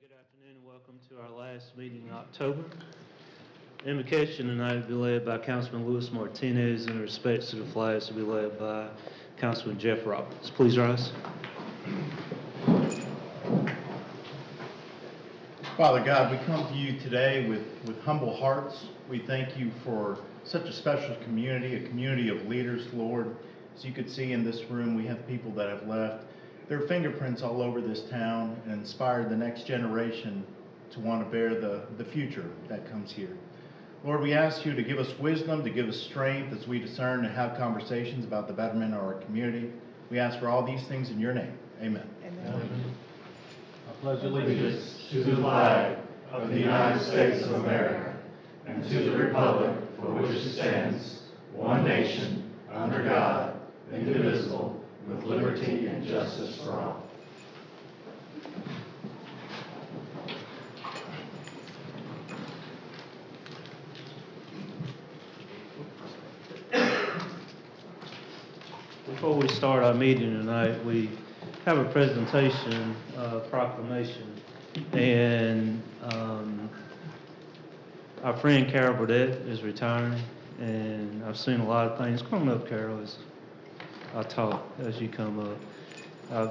Good afternoon and welcome to our last meeting in October. Invocation tonight will be led by Councilman Louis Martinez and respects to the flags will be led by Councilman Jeff Roberts. Please rise. Father God, we come to you today with humble hearts. We thank you for such a special community, a community of leaders, Lord. As you could see in this room, we have people that have left their fingerprints all over this town and inspired the next generation to want to bear the future that comes here. Lord, we ask you to give us wisdom, to give us strength as we discern and have conversations about the betterment of our community. We ask for all these things in your name. Amen. Amen. I pledge allegiance to the flag of the United States of America and to the republic for which it stands, one nation, under God, indivisible, with liberty and justice for all. Before we start our meeting tonight, we have a presentation, proclamation, and our friend Carol Burdett is retiring, and I've seen a lot of things. Come on up, Carol, as I talk as you come up. I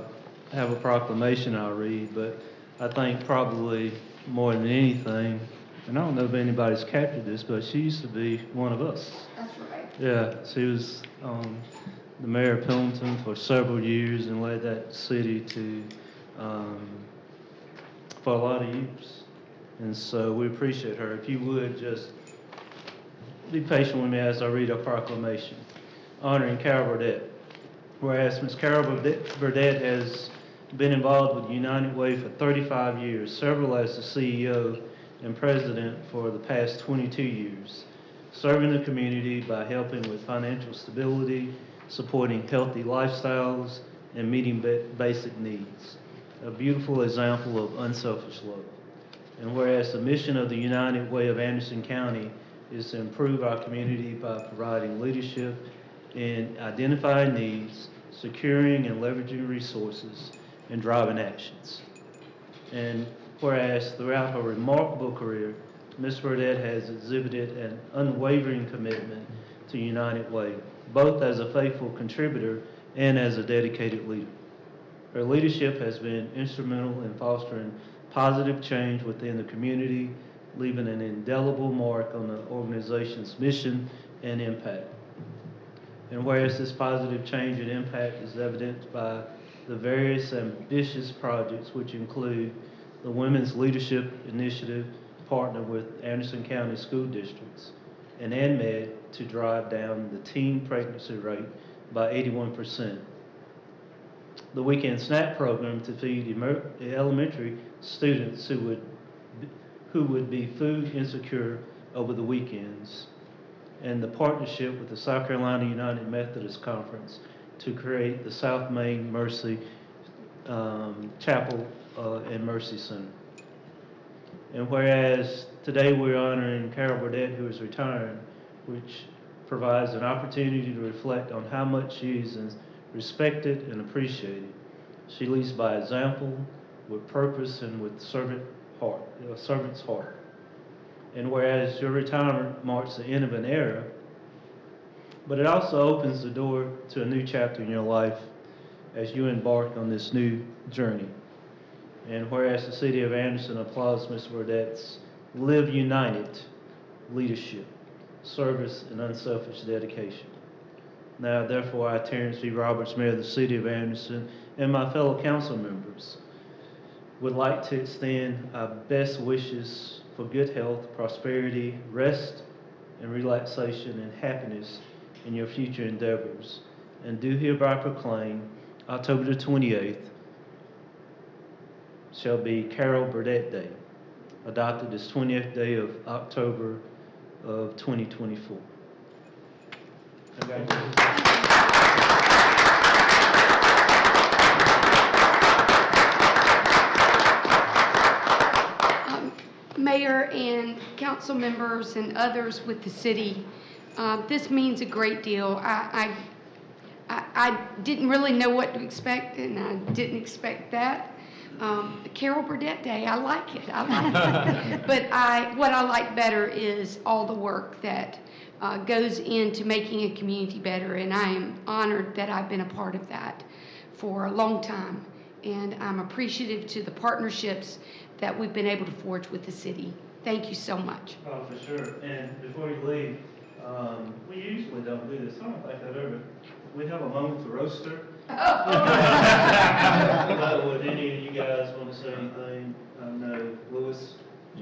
have a proclamation I'll read, but I think probably more than anything, and I don't know if anybody's captured this, but she used to be one of us. That's right. Yeah, she was the mayor of Pendleton for several years and led that city to for a lot of years. And so we appreciate her. If you would just be patient with me as I read our proclamation. Honoring Carol Burdett. Whereas Ms. Carol Burdett has been involved with United Way for 35 years, several as the CEO and president for the past 22 years, serving the community by helping with financial stability, supporting healthy lifestyles, and meeting basic needs. A beautiful example of unselfish love. And whereas the mission of the United Way of Anderson County is to improve our community by providing leadership in identifying needs, securing and leveraging resources, and driving actions. And whereas throughout her remarkable career, Ms. Burdett has exhibited an unwavering commitment to United Way, both as a faithful contributor and as a dedicated leader. Her leadership has been instrumental in fostering positive change within the community, leaving an indelible mark on the organization's mission and impact. And whereas this positive change and impact is evidenced by the various ambitious projects, which include the Women's Leadership Initiative, partnered with Anderson County School Districts, and ANMED to drive down the teen pregnancy rate by 81%. The Weekend Snack Program to feed elementary students who would be food insecure over the weekends, and the partnership with the South Carolina United Methodist Conference to create the South Main Mercy Chapel and Mercy Center. And whereas today we're honoring Carol Burdett, who is retiring, which provides an opportunity to reflect on how much she is respected and appreciated. She leads by example, with purpose, and with servant's heart. And whereas your retirement marks the end of an era, but it also opens the door to a new chapter in your life as you embark on this new journey. And whereas the city of Anderson applauds Ms. Burdett's Live United leadership, service, and unselfish dedication. Now, therefore, I, Terrence V. Roberts, Mayor of the City of Anderson, and my fellow council members would like to extend our best wishes for good health, prosperity, rest, and relaxation and happiness in your future endeavors, and do hereby proclaim October the 28th shall be Carol Burdett Day, adopted this 20th day of October of 2024. Mayor and council members and others with the city, this means a great deal. I didn't really know what to expect, and I didn't expect that. Carol Burdette Day, I like it, I like it. But what I like better is all the work that goes into making a community better, and I am honored that I've been a part of that for a long time. And I'm appreciative to the partnerships that we've been able to forge with the city. Thank you so much. Oh, for sure. And before you leave, we usually don't do this. I don't think I've ever, we have a moment to roast her. But would any of you guys want to say anything? I know Lewis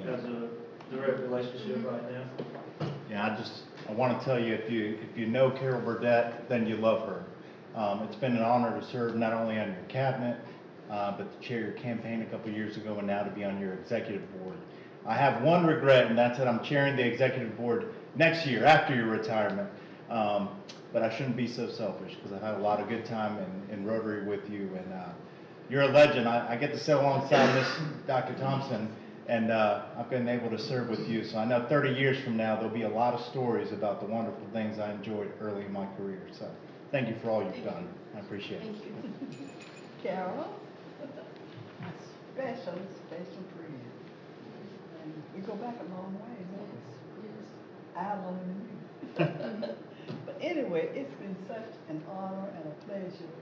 has a direct relationship right now. Yeah, I want to tell you, if you know Carol Burdette, then you love her. It's been an honor to serve not only on your cabinet, but to chair your campaign a couple years ago, and now to be on your executive board. I have one regret, and that's that I'm chairing the executive board next year after your retirement. But I shouldn't be so selfish, because I've had a lot of good time in Rotary with you, and you're a legend. I get to sit alongside Miss Dr. Thompson, and I've been able to serve with you. So I know 30 years from now, there'll be a lot of stories about the wonderful things I enjoyed early in my career. So thank you for all you've done. I appreciate it. Thank you. Carol, special friend. And we go back a long way, I learned you. But anyway, it's been such an honor and a pleasure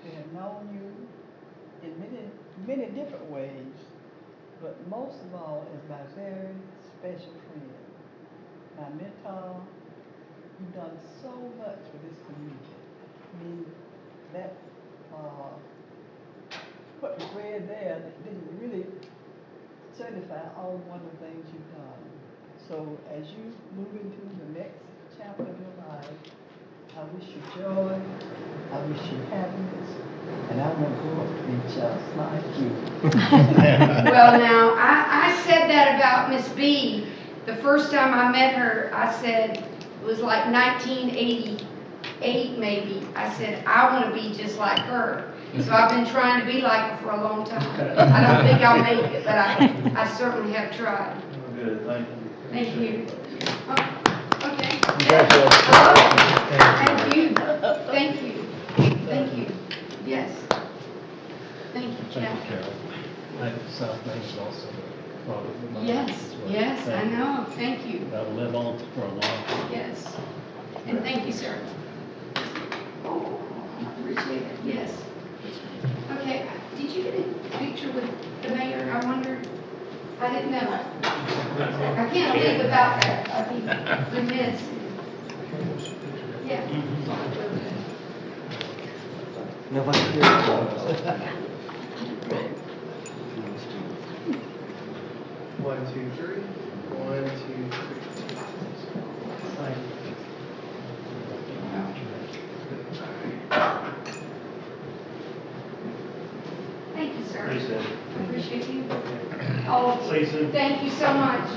to have known you in many different ways, but most of all as my very special friend, my mentor. You've done so much for this community. I mean, that what was read there that didn't really certify all the wonderful things you've done. So as you move into the next chapter of your life, I wish you joy, I wish you happiness, and I want to grow up to be just like you. Well, now, I said that about Miss B. The first time I met her, I said, it was like 1988 maybe. I said, I want to be just like her. So I've been trying to be like her for a long time. I don't think I'll make it, but I certainly have tried. Oh, good, thank you. Thank you. Okay. Congratulations. Thank you. Thank you. Thank you. Yes. Thank you, Jeff. I think South Main is also a product of mine Yes, as well. yes, I Thank you. know. Thank you. That'll live on for a long time. Yes. And thank you, sir. Oh, appreciate it. Yes. Okay, did you get a picture with the mayor? I wondered. I didn't know. I can't leave without that. I'd be remiss. Yeah. Nobody here. 1, 2, 3. 1, 2, 3. Thank you. Thank you, sir. Appreciate it. Appreciate you. All of See you you. soon. Thank you so much.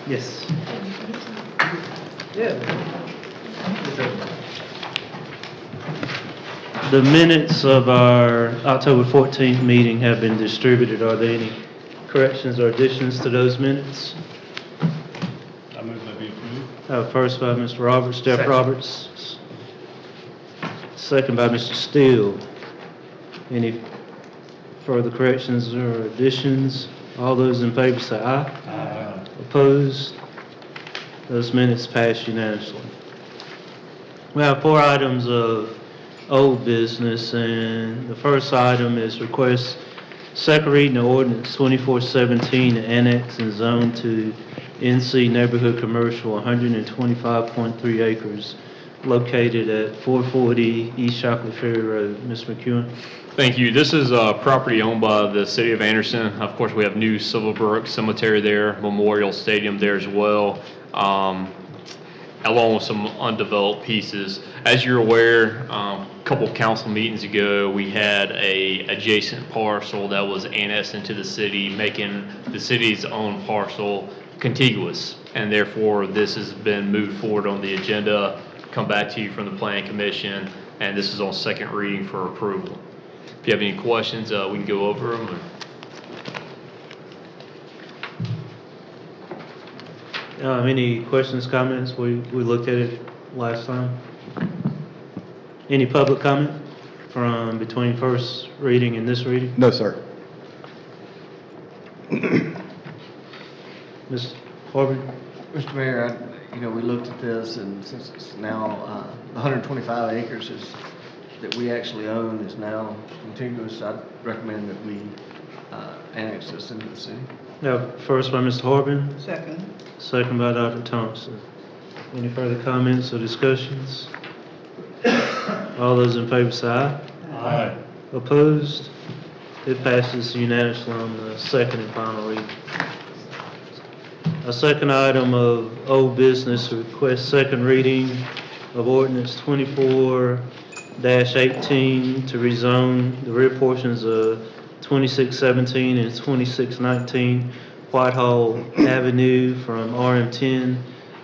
Yes. Yeah. The minutes of our October 14th meeting have been distributed. Are there any corrections or additions to those minutes? I move that be approved. First by Mr. Roberts, Jeff Roberts. Second by Mr. Steele. Any further corrections or additions? All those in favor say aye. Aye. Opposed? Those minutes pass unanimously. We have 4 items of old business, and the first item is request second reading of ordinance 2417 to annex and zone to NC Neighborhood Commercial 125.3 acres located at 440 East Shockley Ferry Road. Mr. McEwen? Thank you. This is a property owned by the city of Anderson. Of course, we have new Silverbrook Cemetery there, Memorial Stadium there as well, along with some undeveloped pieces. As you're aware, a couple council meetings ago, we had a adjacent parcel that was annexed into the city, making the city's own parcel contiguous. And therefore, this has been moved forward on the agenda, come back to you from the Planning Commission, and this is on second reading for approval. If you have any questions, we can go over them. Any questions, comments? We looked at it last time. Any public comment from between first reading and this reading? No, sir. Ms. Corbin? Mr. Mayor, we looked at this, and since it's now, 125 acres that we actually own is now contiguous, I'd recommend that we annex this into the city. First by Mr. Corbin, Second. second by Dr. Thompson. Any further comments or discussions? All those in favor say aye. Aye. Opposed? It passes unanimously on the second and final reading. A second item of old business, request second reading of ordinance 24-18 to rezone the rear portions of 2617 and 2619 Whitehall Avenue from RM10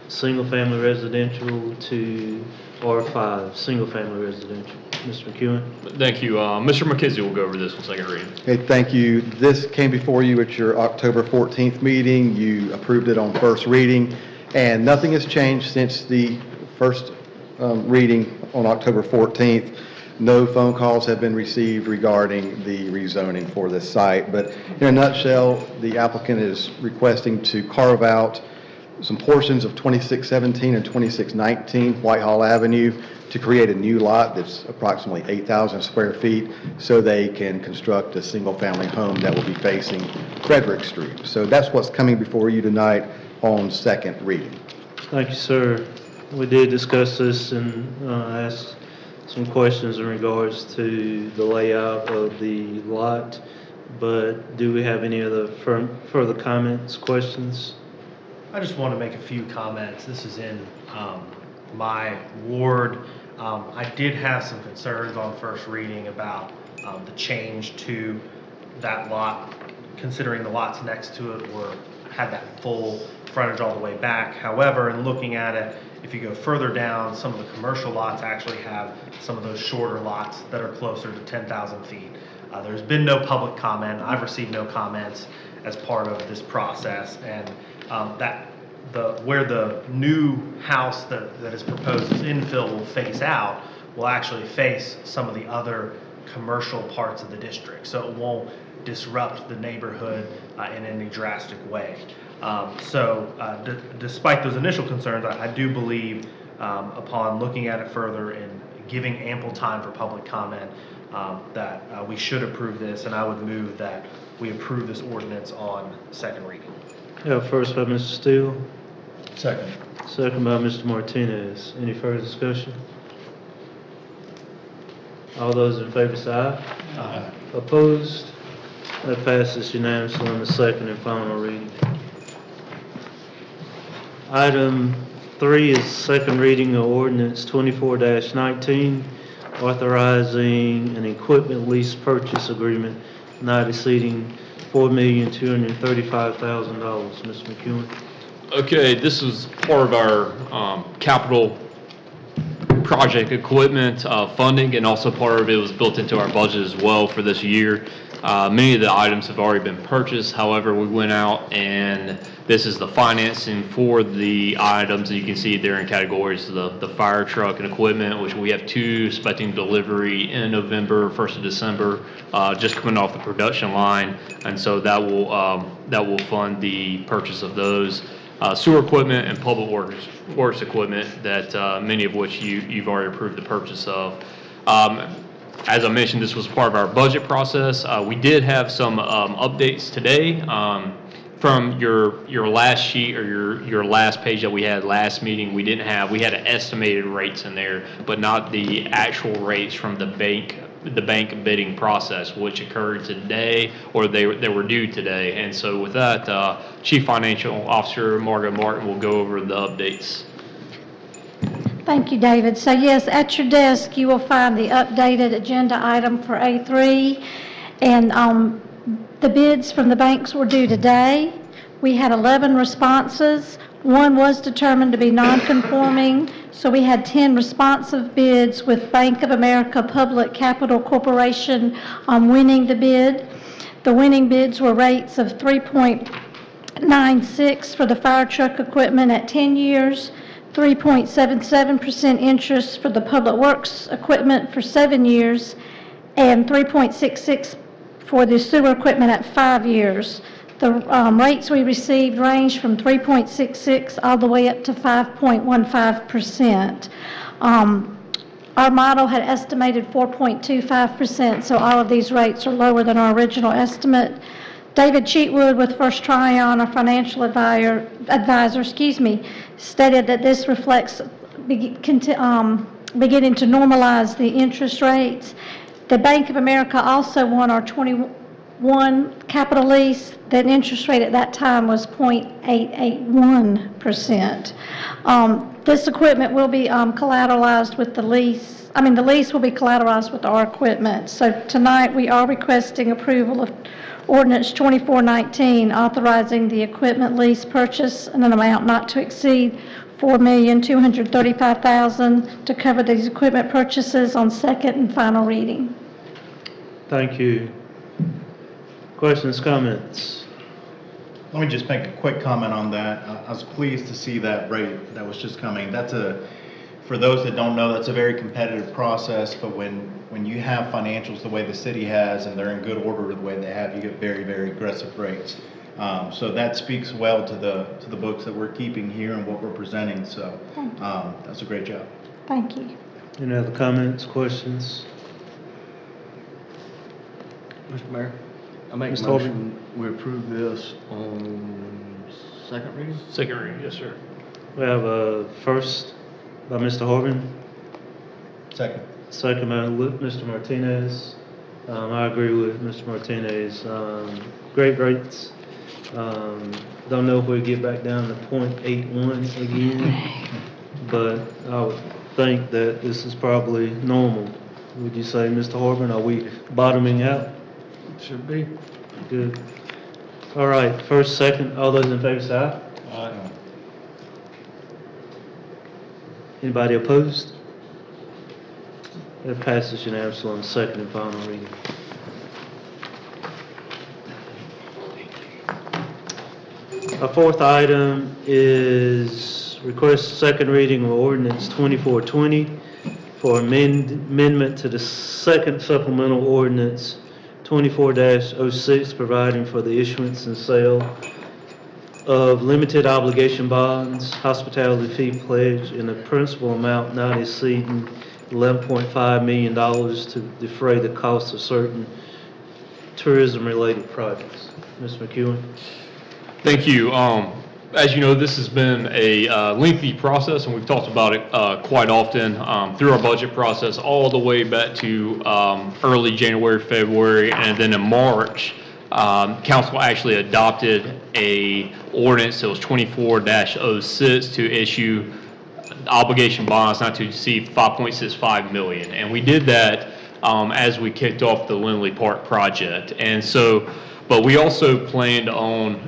single-family residential to R5 single-family residential. Mr. McEwen? Thank you. Mr. McKenzie will go over this on second reading. Okay, thank you. This came before you at your October 14th meeting. You approved it on first reading, and nothing has changed since the first reading on October 14th. No phone calls have been received regarding the rezoning for this site, but in a nutshell, the applicant is requesting to carve out some portions of 2617 and 2619 Whitehall Avenue to create a new lot that's approximately 8,000 square feet so they can construct a single-family home that will be facing Frederick Street. So that's what's coming before you tonight on second reading. Thank you, sir. We did discuss this and asked some questions in regards to the layout of the lot, but do we have any other further comments, questions? I just want to make a few comments. This is in my ward. I did have some concerns on first reading about the change to that lot, considering the lots next to it had that full frontage all the way back. However, in looking at it, if you go further down, some of the commercial lots actually have some of those shorter lots that are closer to 10,000 feet. There's been no public comment. I've received no comments as part of this process, and where the new house that is proposed as infill will face out will actually face some of the other commercial parts of the district, so it won't disrupt the neighborhood in any drastic way. Despite those initial concerns, I do believe upon looking at it further and giving ample time for public comment that we should approve this, and I would move that we approve this ordinance on second reading. First by Mr. Steele, Second. second by Mr. Martinez. Any further discussion? All those in favor say aye. Aye. Opposed? That passes unanimously on the second and final reading. Item 3 is second reading of ordinance 24-19, authorizing an equipment lease purchase agreement not exceeding $4,235,000. Mr. McEwen? Okay, this is part of our capital project equipment funding, and also part of it was built into our budget as well for this year. Many of the items have already been purchased. However, we went out and this is the financing for the items. You can see there in categories, the fire truck and equipment, which we have 2 expecting delivery in November, 1st of December, just coming off the production line. And so that will fund the purchase of those. Sewer equipment and public works equipment that many of which you've already approved the purchase of. As I mentioned, this was part of our budget process. We did have some updates today from your last sheet or your last page that we had last meeting. We had estimated rates in there, but not the actual rates from the bank bidding process, which occurred today, or they were due today. And so with that, Chief Financial Officer Margaret Martin will go over the updates. Thank you, David. So yes, at your desk, you will find the updated agenda item for A3. And the bids from the banks were due today. We had 11 responses. 1 was determined to be non-conforming. So we had 10 responsive bids, with Bank of America Public Capital Corporation winning the bid. The winning bids were rates of 3.8 3.96 for the fire truck equipment at 10 years, 3.77% interest for the public works equipment for 7 years, and 3.66 for the sewer equipment at 5 years. The rates we received range from 3.66 all the way up to 5.15%. Our model had estimated 4.25%, so all of these rates are lower than our original estimate. David Cheatwood with First Tryon, our financial advisor, stated that this reflects beginning to normalize the interest rates. The Bank of America also won our 21 capital lease. The interest rate at that time was 0.881%. This equipment will be collateralized with the lease. The lease will be collateralized with our equipment. So tonight we are requesting approval of Ordinance 2419, authorizing the equipment lease purchase in an amount not to exceed $4,235,000 to cover these equipment purchases on second and final reading. Thank you. Questions, comments? Let me just make a quick comment on that. I was pleased to see that rate that was just coming. For those that don't know, that's a very competitive process, but when you have financials the way the city has and they're in good order the way they have, you get very, very aggressive rates. So that speaks well to the books that we're keeping here and what we're presenting. So that's a great job. Thank you. Any other comments, questions? Mr. Mayor, I make a Mr. motion, we approve this on second reading? Second reading, yes, sir. We have a first by Mr. Horgan, Second. second by Mr. Martinez. I agree with Mr. Martinez. Great rates. Don't know if we'll get back down to 0.81 again, but I would think that this is probably normal. Would you say, Mr. Horgan, are we bottoming out? Should be. Good. All right, first, second, all those in favor say aye. Aye. Anybody opposed? That passes unanimously on second and final reading. Our fourth item is request second reading of ordinance 2420 for amendment to the second supplemental ordinance 24-06, providing for the issuance and sale of limited obligation bonds, hospitality fee pledge in a principal amount not exceeding $11.5 million to defray the cost of certain tourism-related projects. Mr. McEwen. Thank you. As you know, this has been a lengthy process, and we've talked about it quite often through our budget process all the way back to early January, February, and then in March, council actually adopted a ordinance that was 24-06 to issue obligation bonds not to exceed $5.65 million. And we did that as we kicked off the Lindley Park project. And so, but we also planned on,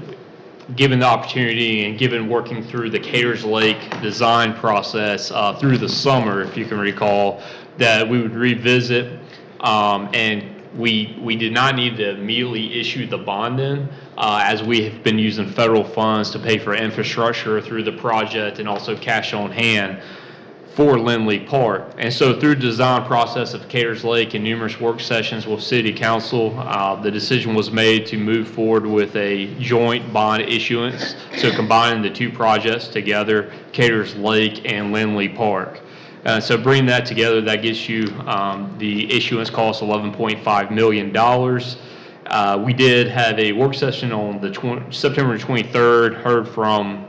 given the opportunity and given working through the Caters Lake design process through the summer, if you can recall, that we would revisit and we did not need to immediately issue the bond then, as we have been using federal funds to pay for infrastructure through the project and also cash on hand for Lindley Park. And so through the design process of Caters Lake and numerous work sessions with City Council, the decision was made to move forward with a joint bond issuance, so combining the two projects together, Caters Lake and Lindley Park. So bringing that together, that gets you the issuance cost $11.5 million. We did have a work session on the September 23rd, heard from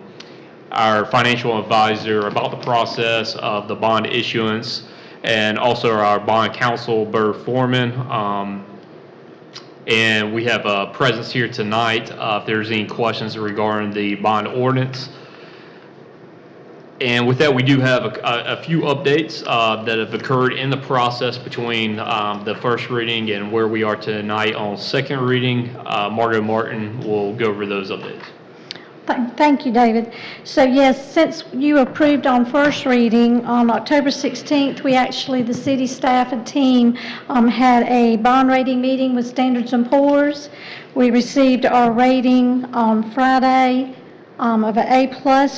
our financial advisor about the process of the bond issuance, and also our bond counsel, Burr Foreman. And we have a presence here tonight if there's any questions regarding the bond ordinance. And with that, we do have a few updates that have occurred in the process between the first reading and where we are tonight on second reading. Margot Martin will go over those updates. Thank you, David. So yes, since you approved on first reading, on October 16th, the city staff and team had a bond rating meeting with Standards & Poor's. We received our rating on Friday of an A+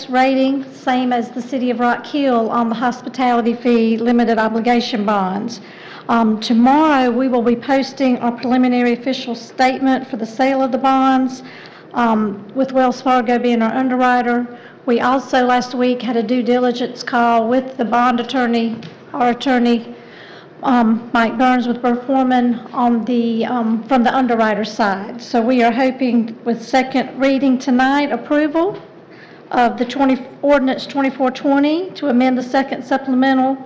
rating, same as the city of Rock Hill on the hospitality fee limited obligation bonds. Tomorrow, we will be posting our preliminary official statement for the sale of the bonds, with Wells Fargo being our underwriter. We also last week had a due diligence call with the bond attorney, our attorney, Mike Burns with Burr Foreman on the, from the underwriter side. So we are hoping with second reading tonight, approval of the ordinance 2420 to amend the second supplemental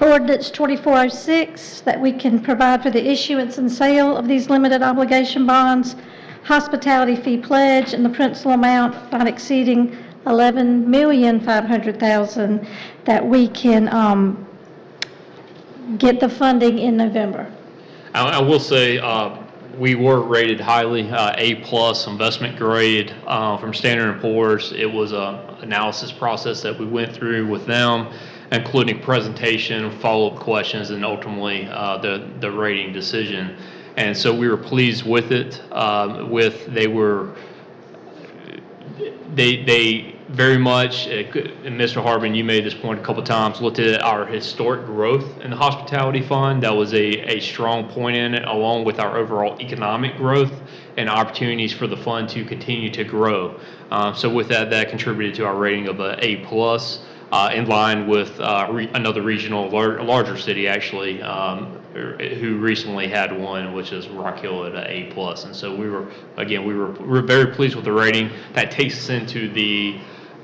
ordinance 2406, that we can provide for the issuance and sale of these limited obligation bonds, hospitality fee pledge, and the principal amount not exceeding $11,500,000, that we can get the funding in November. I will say, we were rated highly, A+ investment grade from Standard & Poor's. It was an analysis process that we went through with them, including presentation, follow-up questions, and ultimately the rating decision. And so we were pleased with it. They very much, and Mr. Harbin, you made this point a couple times, looked at our historic growth in the hospitality fund. That was a strong point in it, along with our overall economic growth and opportunities for the fund to continue to grow. So with that contributed to our rating of a A+, in line with another regional, larger city actually, who recently had one, which is Rock Hill at an A+. And so we were very pleased with the rating. That takes us into the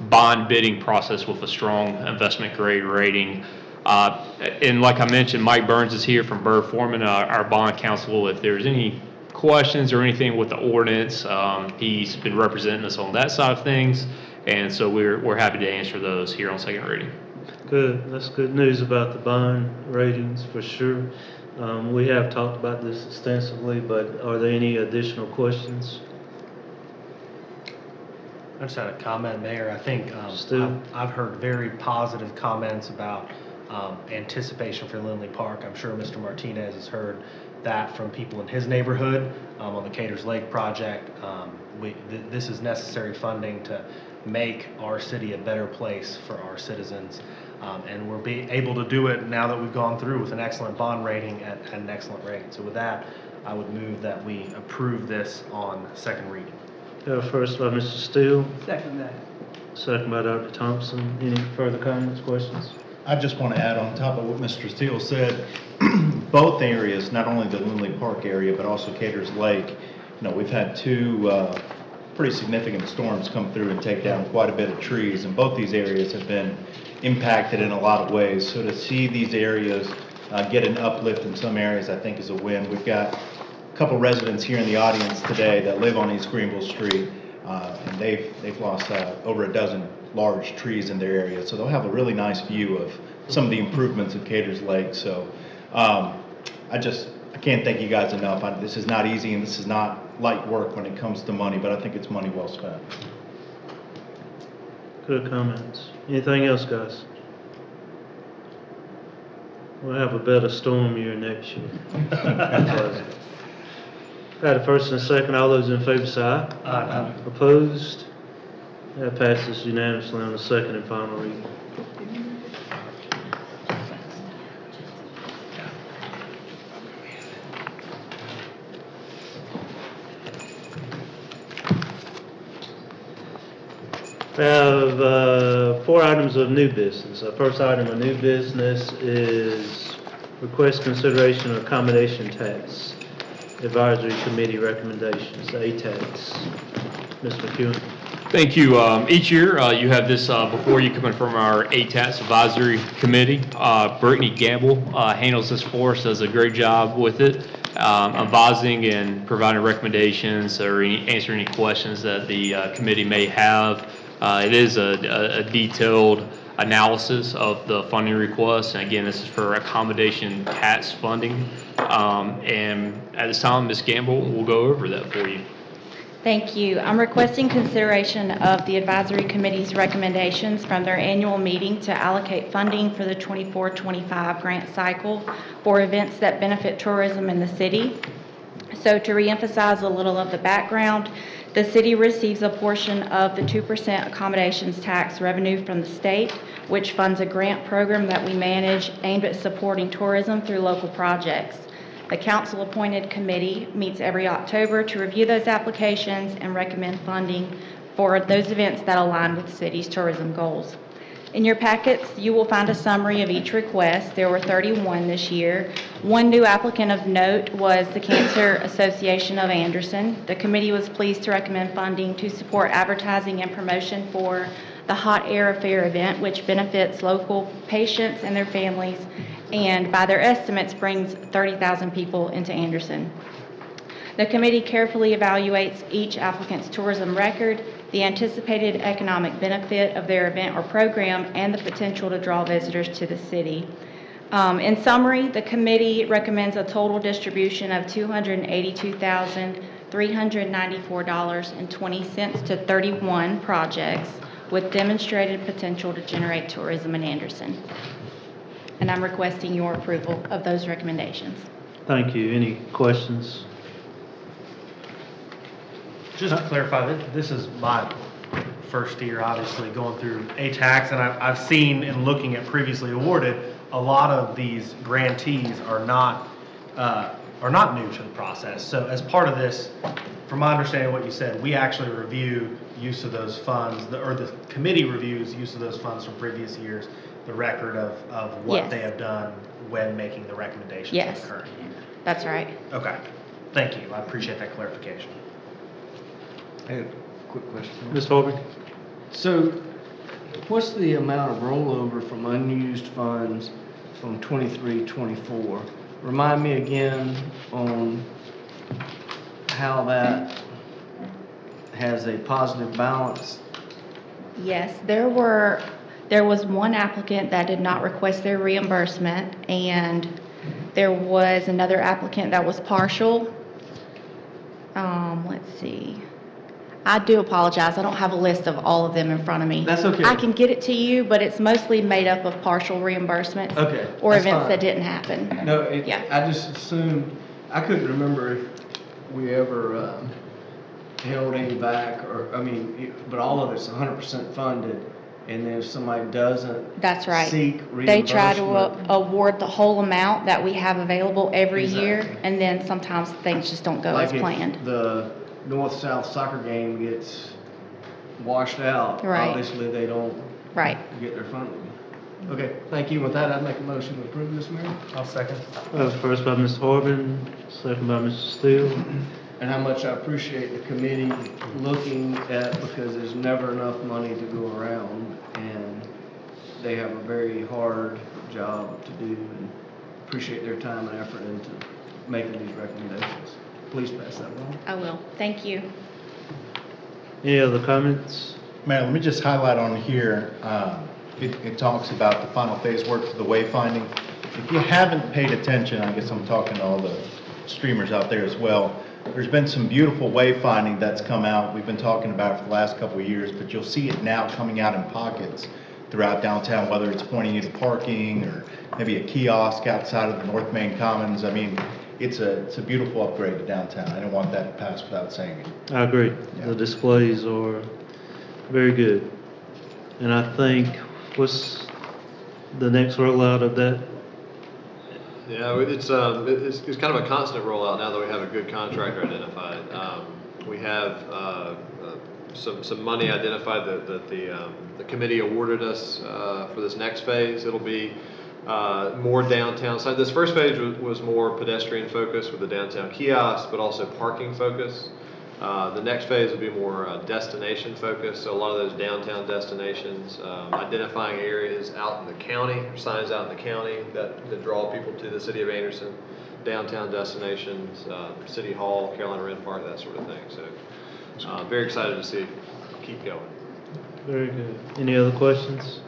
bond bidding process with a strong investment grade rating. And like I mentioned, Mike Burns is here from Burr Foreman, our bond counsel. If there's any questions or anything with the ordinance, he's been representing us on that side of things. And so we're happy to answer those here on second reading. Good. That's good news about the bond ratings for sure. We have talked about this extensively, but are there any additional questions? I just had a comment, Mayor. I think I've heard very positive comments about anticipation for Lindley Park. I'm sure Mr. Martinez has heard that from people in his neighborhood on the Caters Lake project. This is necessary funding to make our city a better place for our citizens. And we're able to do it now that we've gone through with an excellent bond rating at an excellent rate. So with that, I would move that we approve this on second reading. First by Mr. Steele, Second that. second by Dr. Thompson. Any further comments, questions? I just want to add on top of what Mr. Steele said, both areas, not only the Lindley Park area, but also Caters Lake, we've had two pretty significant storms come through and take down quite a bit of trees, and both these areas have been impacted in a lot of ways. So to see these areas get an uplift in some areas, I think is a win. We've got a couple residents here in the audience today that live on East Greenville Street, and they've lost over a dozen large trees in their area. So they'll have a really nice view of some of the improvements of Caters Lake. So I can't thank you guys enough. This is not easy, and this is not light work when it comes to money, but I think it's money well spent. Good comments. Anything else, guys? We'll have a better storm year next year. Got a first and a second. All those in favor say aye. Aye. Opposed? That passes unanimously on the second and final reading. We have 4 items of new business. Our first item of new business is request consideration of accommodation tax advisory committee recommendations, ATAX. Mr. McEwen. Thank you. Each year, you have this before you coming from our ATAX Advisory Committee. Brittany Gamble handles this for us, does a great job with it, advising and providing recommendations or answering any questions that the committee may have. It is a detailed analysis of the funding request. And again, this is for accommodation tax funding. And at this time, Ms. Gamble will go over that for you. Thank you. I'm requesting consideration of the advisory committee's recommendations from their annual meeting to allocate funding for the 24-25 grant cycle for events that benefit tourism in the city. So to reemphasize a little of the background, the city receives a portion of the 2% accommodations tax revenue from the state, which funds a grant program that we manage aimed at supporting tourism through local projects. The council-appointed committee meets every October to review those applications and recommend funding for those events that align with the city's tourism goals. In your packets, you will find a summary of each request. There were 31 this year. One new applicant of note was the Cancer Association of Anderson. The committee was pleased to recommend funding to support advertising and promotion for the Hot Air Affair event, which benefits local patients and their families, and by their estimates brings 30,000 people into Anderson. The committee carefully evaluates each applicant's tourism record, the anticipated economic benefit of their event or program, and the potential to draw visitors to the city. In summary, the committee recommends a total distribution of $282,394.20 to 31 projects with demonstrated potential to generate tourism in Anderson. And I'm requesting your approval of those recommendations. Thank you. Any questions? Just to clarify, this is my first year, obviously, going through ATAX, and I've seen in looking at previously awarded, a lot of these grantees are not new to the process. So as part of this, from my understanding of what you said, we actually review use of those funds, or the committee reviews use of those funds from previous years, the record of what Yes. they have done when making the recommendations Yes. for the current year. That's right. Okay, thank you. I appreciate that clarification. I have a quick question. Ms. Horby? So, what's the amount of rollover from unused funds from 23-24? Remind me again on how that has a positive balance. Yes, there was one applicant that did not request their reimbursement, and there was another applicant that was partial. Let's see. I do apologize. I don't have a list of all of them in front of me. That's okay. I can get it to you, but it's mostly made up of partial reimbursements. Okay, Or that's events fine. that didn't happen. No, Yeah. I just assumed, I couldn't remember if we ever held any back, or, but all of it's 100% funded, and then if somebody doesn't That's right. seek They try to reimbursement. award the whole amount that we have available every year, Exactly. and then sometimes things just don't go as Like if planned. the north-south soccer game gets washed out, Right. obviously they don't Right. get their funding. Okay, thank you. With that, I'd make a motion to approve this, Mayor. I'll second. First by Mr. Horban, second by Mr. Steele. And how much I appreciate the committee looking at, because there's never enough money to go around, and they have a very hard job to do, and appreciate their time and effort into making these recommendations. Please pass that along. I will. Thank you. Any other comments? Mayor, let me just highlight on here, it talks about the final phase work for the wayfinding. If you haven't paid attention, I guess I'm talking to all the streamers out there as well, there's been some beautiful wayfinding that's come out. We've been talking about it for the last couple of years, but you'll see it now coming out in pockets throughout downtown, whether it's pointing you to parking or maybe a kiosk outside of the North Main Commons. I mean, it's a beautiful upgrade to downtown. I didn't want that to pass without saying it. I agree. Yeah. The displays are very good. And I think, what's the next rollout of that? Yeah, it's kind of a constant rollout now that we have a good contractor identified. We have some money identified that the committee awarded us for this next phase. It'll be more downtown side. This first phase was more pedestrian focused with the downtown kiosks, but also parking focused. The next phase will be more destination focused, so a lot of those downtown destinations, identifying areas out in the county, signs out in the county that draw people to the city of Anderson, downtown destinations, City Hall, Carolina Red Park, that sort of thing. So very excited to see it keep going. Very good. Any other questions?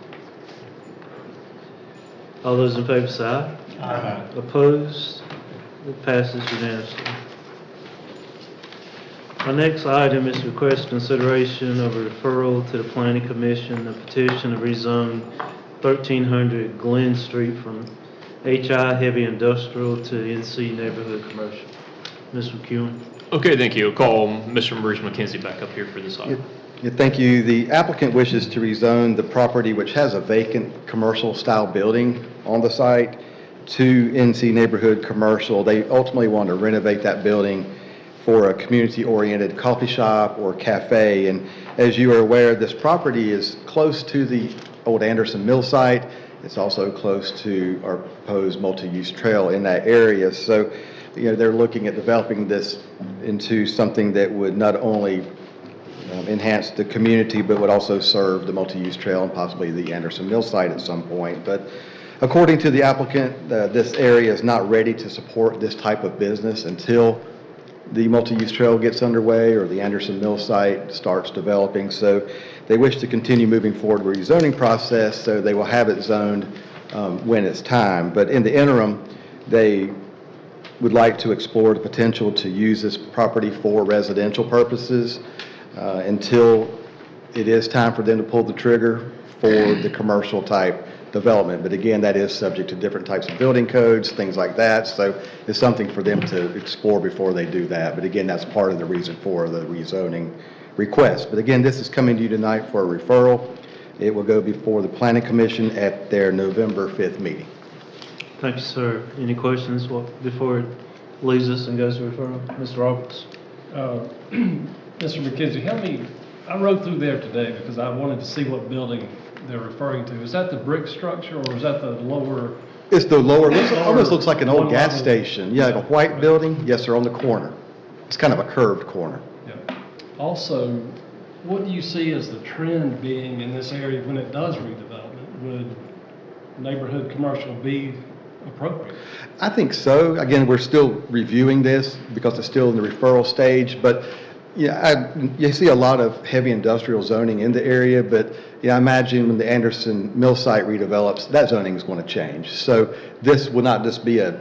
All those in favor say aye. Aye. Opposed? It passes unanimously. Our next item is request consideration of a referral to the Planning Commission, a petition to rezone 1300 Glen Street from HI Heavy Industrial to NC Neighborhood Commercial. Mr. McEwen. Okay, thank you. I'll call Mr. Maurice McKenzie back up here for this item. Yeah, thank you. The applicant wishes to rezone the property, which has a vacant commercial-style building on the site, to NC Neighborhood Commercial. They ultimately want to renovate that building for a community-oriented coffee shop or cafe. And as you are aware, this property is close to the old Anderson Mill site. It's also close to our proposed multi-use trail in that area. So, they're looking at developing this into something that would not only enhance the community, but would also serve the multi-use trail and possibly the Anderson Mill site at some point. But according to the applicant, this area is not ready to support this type of business until the multi-use trail gets underway or the Anderson Mill site starts developing. So they wish to continue moving forward with the rezoning process, so they will have it zoned when it's time. But in the interim, they would like to explore the potential to use this property for residential purposes until it is time for them to pull the trigger for the commercial type development. But again, that is subject to different types of building codes, things like that. So it's something for them to explore before they do that. But again, that's part of the reason for the rezoning request. But again, this is coming to you tonight for a referral. It will go before the Planning Commission at their November 5th meeting. Thank you, sir. Any questions before it leaves us and goes to referral? Mr. Roberts. Mr. McKenzie, help me, I rode through there today because I wanted to see what building they're referring to. Is that the brick structure or is that the lower? It's the lower, almost looks like an old gas station. Yeah, like a white building. Yes, sir, on the corner. It's kind of a curved corner. Yeah. Also, what do you see as the trend being in this area when it does redevelopment? Would neighborhood commercial be appropriate? I think so. Again, we're still reviewing this because it's still in the referral stage, but you see a lot of heavy industrial zoning in the area, but I imagine when the Anderson Mill site redevelops, that zoning is going to change. So this will not just be a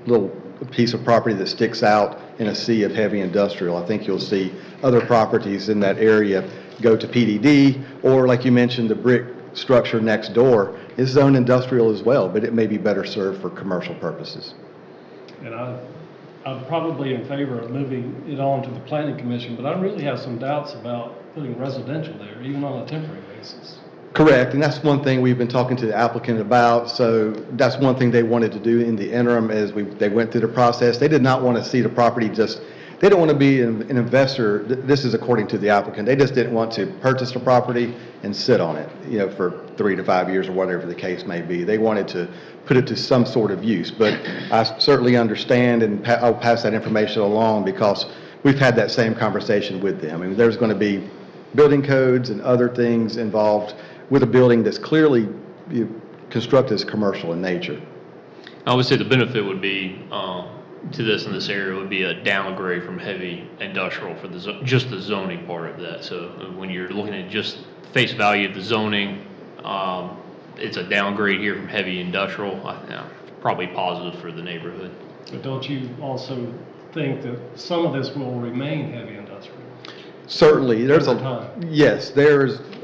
little piece of property that sticks out in a sea of heavy industrial. I think you'll see other properties in that area go to PDD, or like you mentioned, the brick structure next door is zoned industrial as well, but it may be better served for commercial purposes. And I'm probably in favor of moving it on to the Planning Commission, but I really have some doubts about putting residential there, even on a temporary basis. Correct, and that's one thing we've been talking to the applicant about. So that's one thing they wanted to do in the interim as they went through the process. They did not want to see the property they don't want to be an investor. This is according to the applicant. They just didn't want to purchase the property and sit on it, for 3 to 5 years or whatever the case may be. They wanted to put it to some sort of use. But I certainly understand, and I'll pass that information along because we've had that same conversation with them. I mean, there's going to be building codes and other things involved with a building that's clearly constructed as commercial in nature. I would say the benefit would be to this in this area would be a downgrade from heavy industrial for just the zoning part of that. So when you're looking at just face value of the zoning, it's a downgrade here from heavy industrial. Probably positive for the neighborhood. But don't you also think that some of this will remain heavy industrial? Certainly, there's a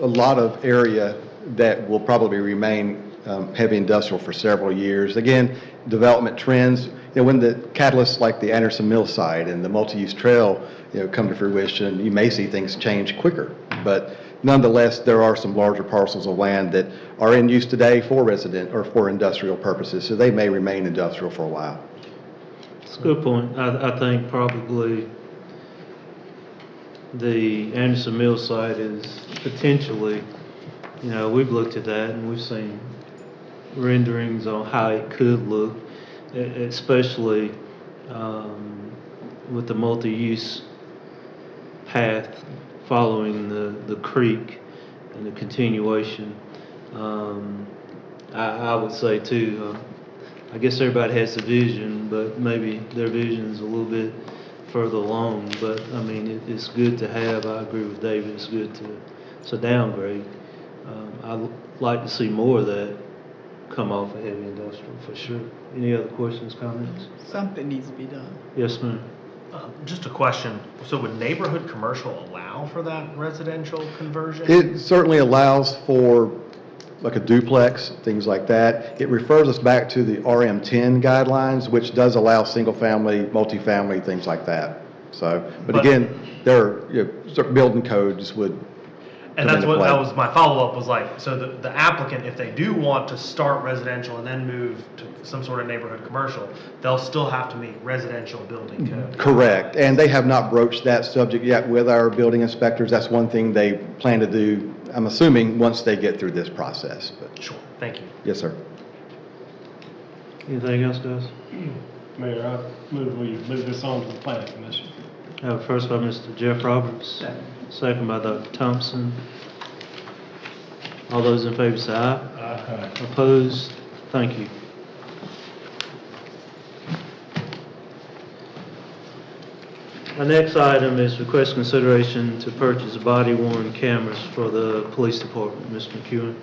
lot of area that will probably remain heavy industrial for several years. Again, development trends, when the catalysts like the Anderson Mill site and the multi-use trail, come to fruition, you may see things change quicker. But nonetheless, there are some larger parcels of land that are in use today for resident or for industrial purposes, so they may remain industrial for a while. That's a good point. I think probably the Anderson Mill site is potentially, we've looked at that and we've seen renderings on how it could look, especially with the multi-use path following the creek and the continuation. I would say too, I guess everybody has a vision, but maybe their vision is a little bit further along. But I mean, it's good to have. I agree with David. It's good to downgrade. I'd like to see more of that come off of heavy industrial for sure. Any other questions, comments? Something needs to be done. Yes, ma'am. Just a question. So would neighborhood commercial allow for that residential conversion? It certainly allows for like a duplex, things like that. It refers us back to the RM10 guidelines, which does allow single-family, multifamily, things like that. So, but again, there are, certain building codes would And that's what, that was my follow-up was like, so the applicant, if they do want to start residential and then move to some sort of neighborhood commercial, they'll still have to meet residential building code. Correct, and they have not broached that subject yet with our building inspectors. That's one thing they plan to do, I'm assuming, once they get through this process. But Sure, thank you. yes, sir. Anything else, guys? Mayor, I move we move this on to the planning commission. First by Mr. Jeff Roberts, second by Dr. Thompson. All those in favor say aye. Aye. Opposed? Thank you. Our next item is request consideration to purchase body-worn cameras for the police department. Mr. McEwen.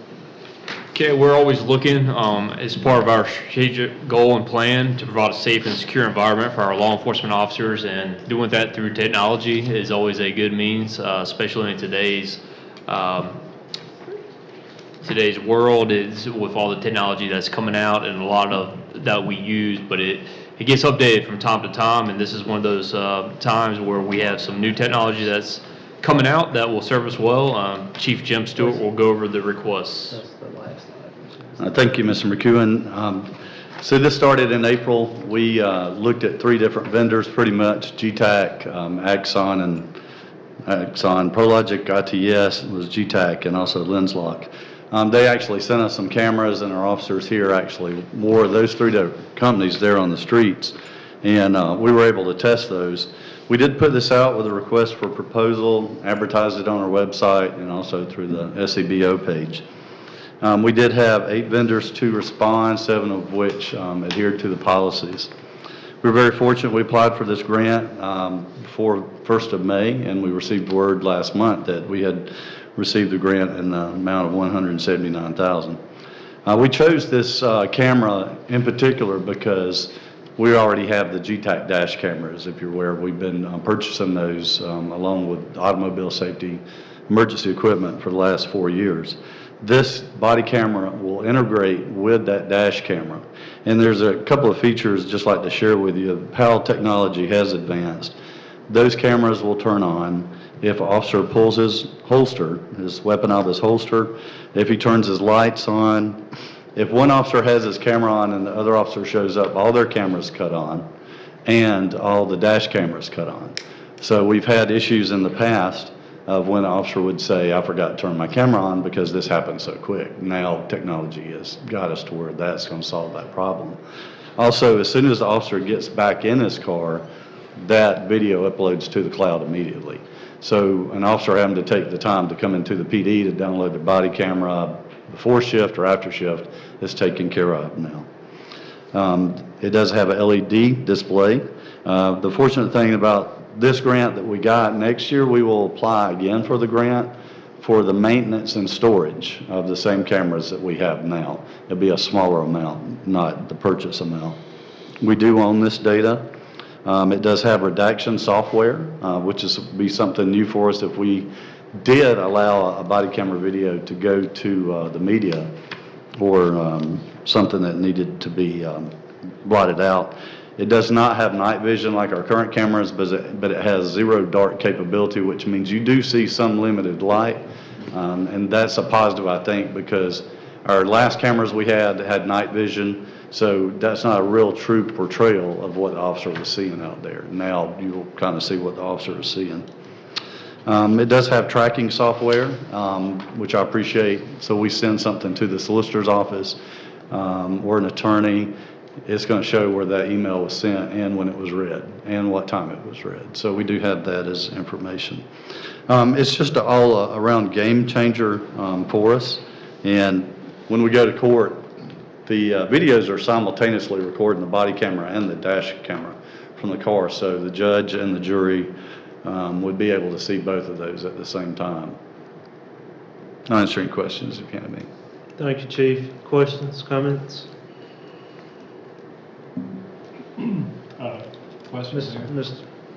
Okay, we're always looking, as part of our strategic goal and plan to provide a safe and secure environment for our law enforcement officers, and doing that through technology is always a good means, especially in today's world, is with all the technology that's coming out and a lot of that we use, but it gets updated from time to time, and this is one of those times where we have some new technology that's coming out that will serve us well. Chief Jim Stewart will go over the requests. Thank you, Mr. McEwen. So this started in April. We looked at 3 different vendors, pretty much, GTAC, Axon, Prologic ITS was GTAC, and also LensLock. They actually sent us some cameras, and our officers here actually wore those 3 different companies there on the streets, and we were able to test those. We did put this out with a request for proposal, advertised it on our website, and also through the SEBO page. We did have 8 vendors to respond, 7 of which adhered to the policies. We were very fortunate. We applied for this grant before 1st of May, and we received word last month that we had received the grant in the amount of $179,000. We chose this camera in particular because we already have the GTAC dash cameras. If you're aware, we've been purchasing those along with automobile safety emergency equipment for the last 4 years. This body camera will integrate with that dash camera. And there's a couple of features just like to share with you. How technology has advanced. Those cameras will turn on if an officer pulls his holster, his weapon out of his holster, if he turns his lights on. If one officer has his camera on and the other officer shows up, all their cameras cut on and all the dash cameras cut on. So we've had issues in the past of when an officer would say, I forgot to turn my camera on because this happened so quick. Now technology has got us to where that's going to solve that problem. Also, as soon as the officer gets back in his car, that video uploads to the cloud immediately. So an officer having to take the time to come into the PD to download the body camera before shift or after shift is taken care of now. It does have a LED display. The fortunate thing about this grant that we got, next year we will apply again for the grant for the maintenance and storage of the same cameras that we have now. It'll be a smaller amount, not the purchase amount. We do own this data. It does have redaction software, which is be something new for us if we did allow a body camera video to go to the media or something that needed to be blotted out. It does not have night vision like our current cameras, but it has zero dark capability, which means you do see some limited light. And that's a positive, I think, because our last cameras we had night vision, so that's not a real true portrayal of what the officer was seeing out there. Now you'll kind of see what the officer is seeing. It does have tracking software, which I appreciate. So we send something to the solicitor's office or an attorney. It's going to show where that email was sent and when it was read and what time it was read. So we do have that as information. It's just an all-around game changer for us. And when we go to court, the videos are simultaneously recording the body camera and the dash camera from the car. So the judge and the jury would be able to see both of those at the same time. I'll answer any questions if you have any. Thank you, Chief. Questions, comments? Questions?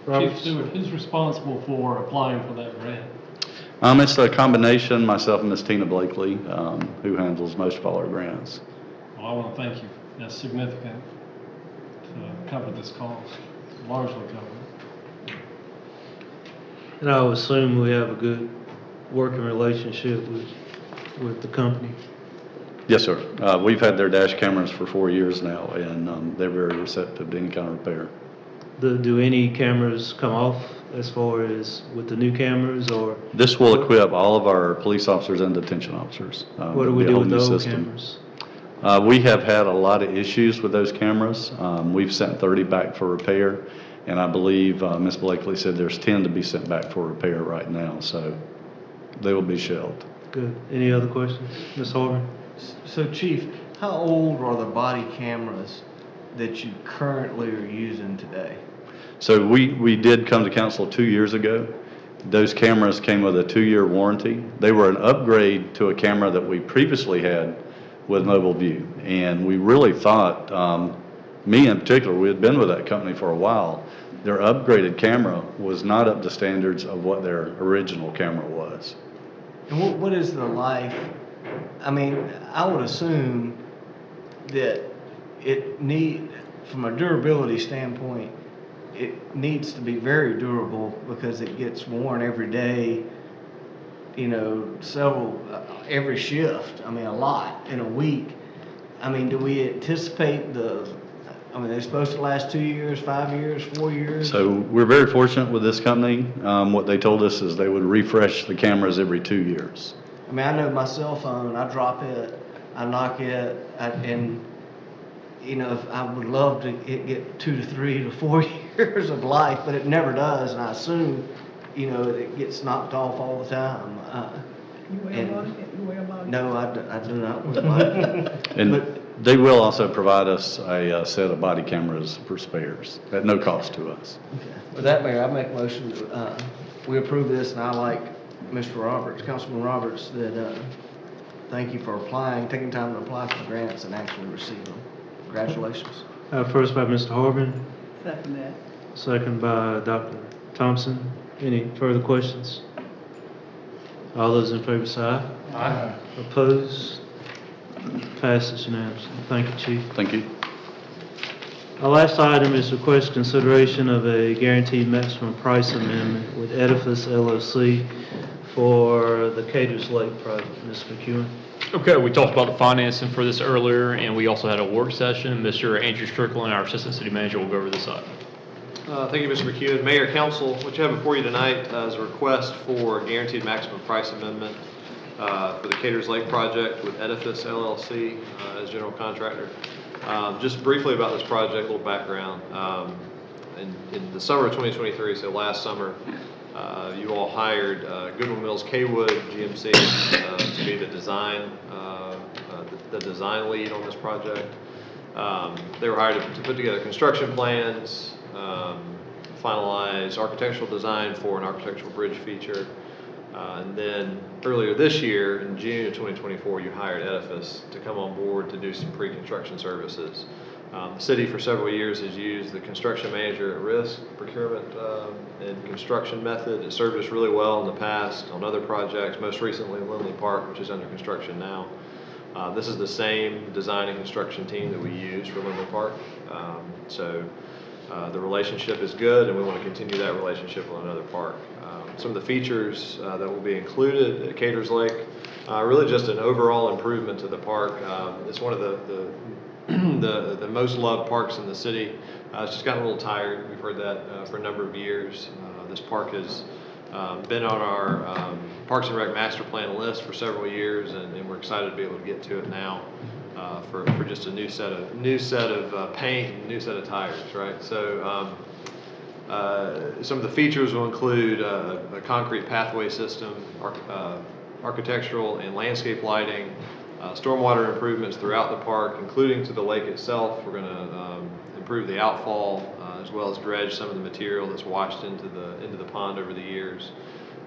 Roberts? Stewart, who's responsible for applying for that grant? It's a combination, myself and Miss Tina Blakely, who handles most of all our grants. Well, I want to thank you. That's significant to cover this cost, largely covered. And I would assume we have a good working relationship with the company. Yes, sir. We've had their dash cameras for 4 years now, and they're very receptive to any kind of repair. Do any cameras come off as far as with the new cameras, or? This will equip all of our police officers and detention officers. What do we do with the old cameras? We have had a lot of issues with those cameras. We've sent 30 back for repair, and I believe Ms. Blakely said there's 10 to be sent back for repair right now, so they will be shelved. Good. Any other questions? Ms. Harvin? So Chief, how old are the body cameras that you currently are using today? So we did come to council 2 years ago. Those cameras came with a 2-year warranty. They were an upgrade to a camera that we previously had with Mobile View. And we really thought, me in particular, we had been with that company for a while. Their upgraded camera was not up to standards of what their original camera was. And what is the life? I mean, I would assume that from a durability standpoint, it needs to be very durable because it gets worn every day, every shift. I mean, a lot in a week. I mean, do we anticipate they're supposed to last 2 years, 5 years, 4 years? So we're very fortunate with this company. What they told us is they would refresh the cameras every 2 years. I mean, I know my cell phone, I drop it, I knock it, and I would love to get 2 to 3 to 4 years of life, but it never does, and I assume, it gets knocked off all the time. You wear a body? No, I do not wear a body. And they will also provide us a set of body cameras for spares at no cost to us. Okay. With that, Mayor, I make a motion that we approve this, and I like Mr. Roberts, Councilman Roberts, that thank you for taking time to apply for the grants and actually receive them. Congratulations. First by Mr. Harvin, Second that. second by Dr. Thompson. Any further questions? All those in favor say aye. Aye. Opposed? Passes unanimously. Thank you, Chief. Thank you. Our last item is request consideration of a guaranteed maximum price amendment with Edifice LLC for the Caters Lake project. Ms. McEwen? Okay, we talked about the financing for this earlier, and we also had a work session. Mr. Andrew Strickland, our Assistant City Manager, will go over this item. Thank you, Mr. McEwen. Mayor, Council, what you have before you tonight is a request for guaranteed maximum price amendment for the Caters Lake project with Edifice LLC as general contractor. Just briefly about this project, a little background. In the summer of 2023, so last summer, you all hired Goodwin Mills Kaywood GMC to be the design lead on this project. They were hired to put together construction plans, finalize architectural design for an architectural bridge feature. And then earlier this year, in June of 2024, you hired Edifice to come on board to do some pre-construction services. The city for several years has used the construction manager at risk procurement and construction method. It served us really well in the past on other projects, most recently Lindley Park, which is under construction now. This is the same design and construction team that we use for Lindley Park. The relationship is good, and we want to continue that relationship with another park. Some of the features that will be included at Caters Lake, really just an overall improvement to the park. It's one of the most loved parks in the city. It's just gotten a little tired. We've heard that for a number of years. This park has been on our Parks and Rec master plan list for several years, and we're excited to be able to get to it now for just a new set of paint and new set of tires, right? So some of the features will include a concrete pathway system, architectural and landscape lighting, stormwater improvements throughout the park, including to the lake itself. We're going to improve the outfall as well as dredge some of the material that's washed into the pond over the years.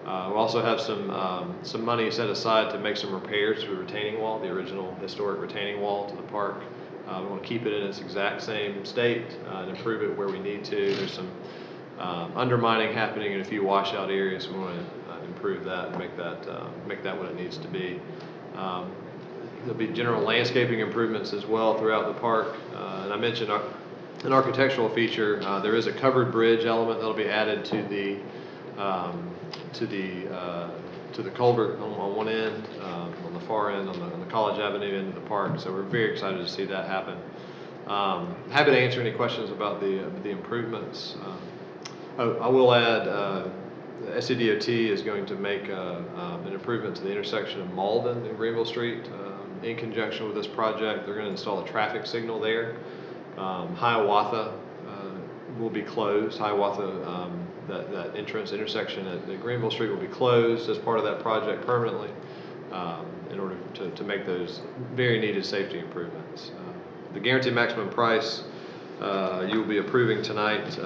We'll also have some money set aside to make some repairs to the retaining wall, the original historic retaining wall to the park. We want to keep it in its exact same state and improve it where we need to. There's some undermining happening in a few washout areas. We want to improve that and make that what it needs to be. There'll be general landscaping improvements as well throughout the park. And I mentioned an architectural feature. There is a covered bridge element that'll be added to the culvert on one end, on the far end, on the College Avenue end of the park. So we're very excited to see that happen. Happy to answer any questions about the improvements. I will add, SCDOT is going to make an improvement to the intersection of Malden and Greenville Street. In conjunction with this project, they're going to install a traffic signal there. Hiawatha will be closed. Hiawatha, that entrance intersection at Greenville Street will be closed as part of that project permanently in order to make those very needed safety improvements. The guaranteed maximum price you will be approving tonight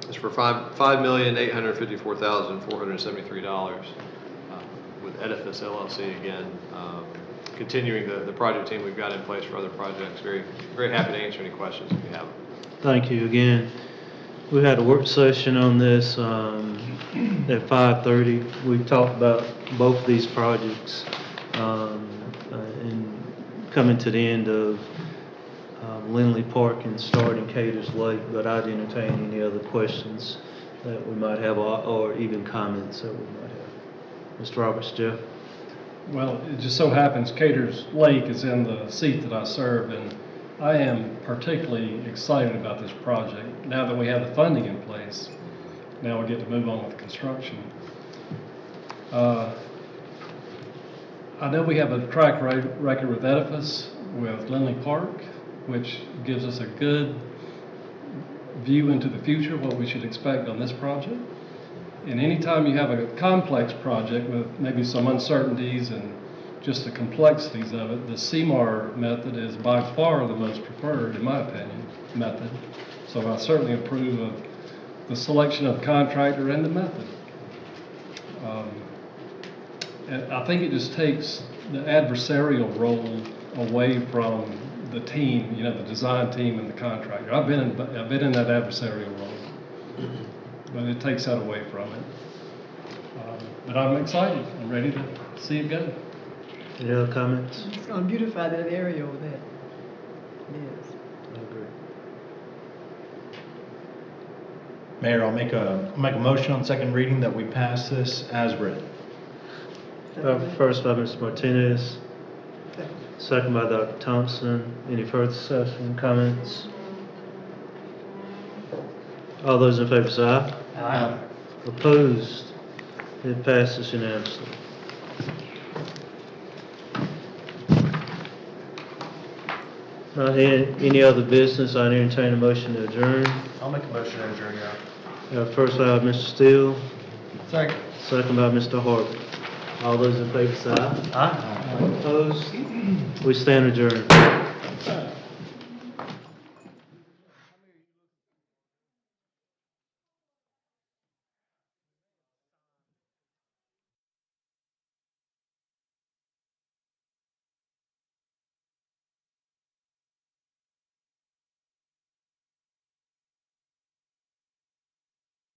is for $5,854,473 with Edifice LLC again. Continuing the project team we've got in place for other projects. Very, very happy to answer any questions if you have. Thank you again. We had a work session on this at 5:30. We talked about both these projects and coming to the end of Lindley Park and starting Caters Lake, but I'd entertain any other questions that we might have or even comments that we might have. Mr. Roberts, Jeff? Well, it just so happens Caters Lake is in the seat that I serve, and I am particularly excited about this project. Now that we have the funding in place, now we get to move on with construction. I know we have a track record with Edifice, with Lindley Park, which gives us a good view into the future, what we should expect on this project. And anytime you have a complex project with maybe some uncertainties and just the complexities of it, the CMAR method is by far the most preferred, in my opinion, method. So I certainly approve of the selection of the contractor and the method. And I think it just takes the adversarial role away from the team, you know, the design team and the contractor. I've been in that adversarial role, but it takes that away from it. But I'm excited. I'm ready to see it go. Any other comments? It's gonna beautify that area over there. It is. I agree. Mayor, I'll make a motion on second reading that we pass this as read. First by Mr. Martinez, second by Dr. Thompson. Any further discussion, comments? All those in favor say aye. Aye. Opposed? It passes unanimously. Not hearing any other business, I entertain a motion to adjourn. I'll make a motion to adjourn, Your Honor. First by Mr. Steele, Second. second by Mr. Harvey. All those in favor say aye. Aye. Opposed? We stand adjourned.